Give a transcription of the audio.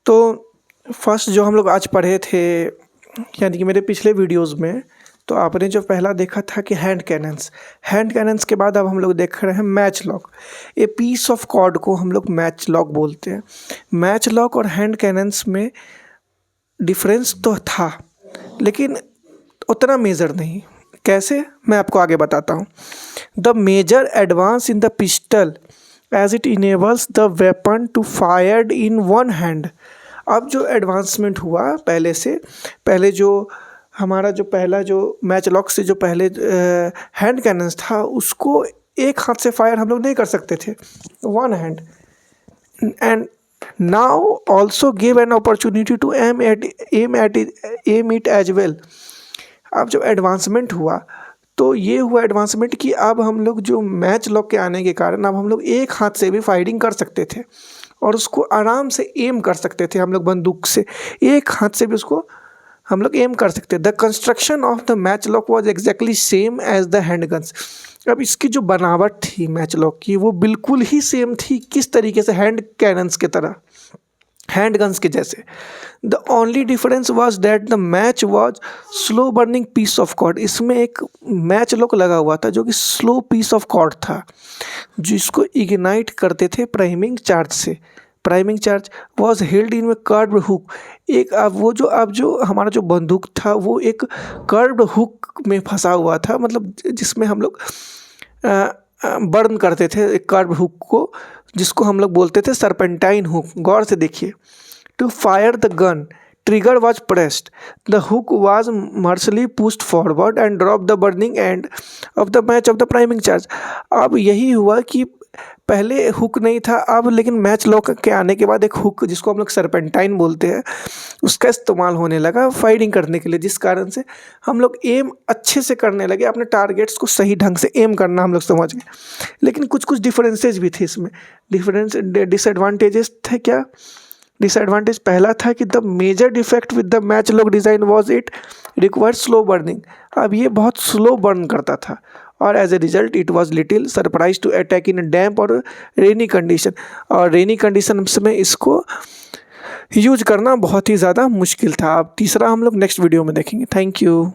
तो फर्स्ट जो हम लोग आज पढ़े थे, यानी कि मेरे पिछले वीडियोस में, तो आपने जो पहला देखा था कि हैंड कैनन्स के बाद अब हम लोग देख रहे हैं match lock. A piece of cord को हम लोग मैच लॉक बोलते हैं। मैच लॉक और हैंड कैनन्स में डिफरेंस तो था, लेकिन उतना मेजर नहीं। कैसे, मैं आपको आगे बताता हूँ। The major advance in the pistol as it enables the weapon to fired in one hand. अब जो एडवांसमेंट हुआ पहले जो हमारा जो पहला जो मैच लॉक से जो पहले हैंड कैनन्स था, उसको एक हाथ से फायर हम लोग नहीं कर सकते थे, one hand. And now also give an opportunity to aim it as well. अब जब एडवांसमेंट हुआ तो ये हुआ एडवांसमेंट कि अब हम लोग जो मैच लॉक के आने के कारण अब हम लोग एक हाथ से भी फायरिंग कर सकते थे और उसको आराम से एम कर सकते थे। हम लोग बंदूक से एक हाथ से भी उसको हम लोग एम कर सकते। The construction of the match lock was exactly same as the hand guns. अब इसकी जो बनावट थी मैच लॉक की, वो बिल्कुल ही सेम थी। किस तरीके से? हैंड कैनन्स के तरह, हैंड गन्स के जैसे। The only difference was that the match was slow burning piece of cord. इसमें एक मैच लॉक लगा हुआ था जो कि स्लो पीस ऑफ कॉर्ड था, जिसको इग्नाइट करते थे प्राइमिंग चार्ज से। Priming charge was held in में कर्व्ड हुक। एक अब जो हमारा जो बंदूक था वो एक कर्व्ड हुक में फंसा हुआ था, मतलब जिसमें हम लोग बर्न करते थे एक कर्व्ड हुक को, जिसको हम लोग बोलते थे सर्पेंटाइन हुक। गौर से देखिए। To fire the gun trigger was pressed, the hook was mercilessly pushed forward and dropped the burning end of the match of the priming charge। अब यही हुआ कि पहले हुक नहीं था, अब लेकिन मैच लॉक के आने के बाद एक हुक, जिसको हम लोग सर्पेंटाइन बोलते हैं, उसका इस्तेमाल होने लगा फायरिंग करने के लिए, जिस कारण से हम लोग एम अच्छे से करने लगे, अपने टारगेट्स को सही ढंग से एम करना हम लोग समझ गए। लेकिन कुछ डिफरेंसेज भी थे इसमें। डिसएडवांटेजेस थे क्या? डिसएडवांटेज पहला था कि the major defect with the match lock design was it required slow burning. अब ये बहुत स्लो बर्न करता था और as a result it was little surprise to attack in damp और रेनी कंडीशन। और रेनी कंडीशन में इसको यूज करना बहुत ही ज़्यादा मुश्किल था। अब तीसरा हम लोग नेक्स्ट वीडियो में देखेंगे। Thank you.